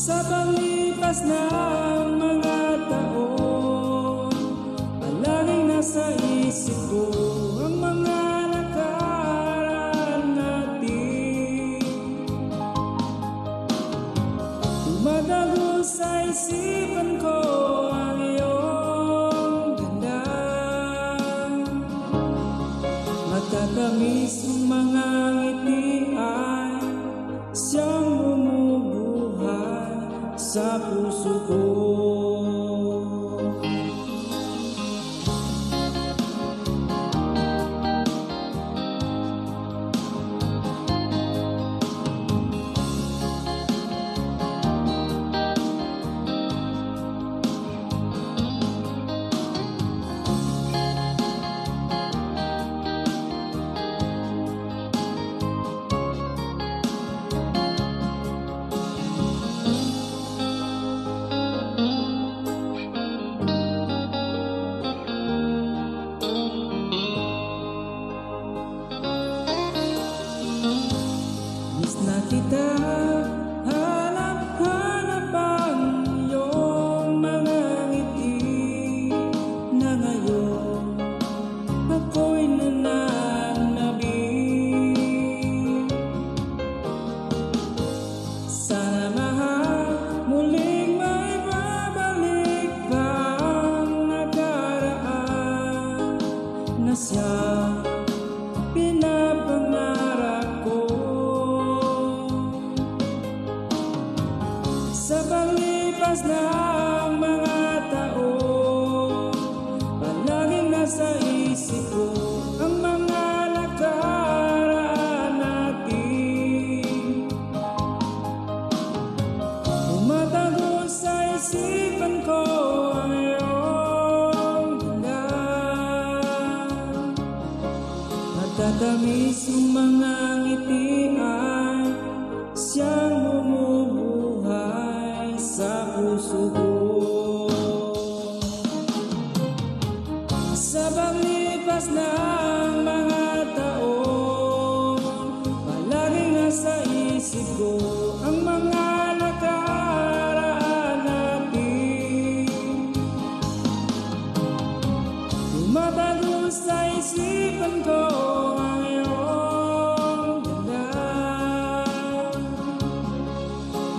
Sa paglipas ng mga taon, palaging nasa isip ko ang mga nakaraan natin. Dumadago sa isipan ko ang iyong ganda, matatamis ang mga ngiti ay siyang bumubuhay sa puso ko. Na kita, hanap-hanap ang iyong mga ngiti na ngayon ako'y nananabi. Sana mahal muling may babalik pa ang nakaraan na siyang pinapangarap ko. Sa paglipas ng mga taon, palaging nasa isip ko ang mga nakaraan natin. Tumatago sa isipan ko ang iyong ganda, matatamis ang mga ngiti ay siyang bumubuhay sa puso ko. Sa paglipas ng mga taon, palaging nasa isip ko ang mga nakaraan natin. Tumatago sa isipan ko ang iyong ganda,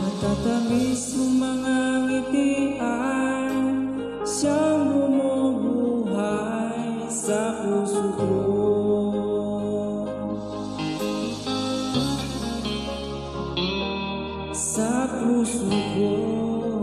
matatamis ang mga ngiti ay siyang bumubuhay sa puso ko. Sa puso ko.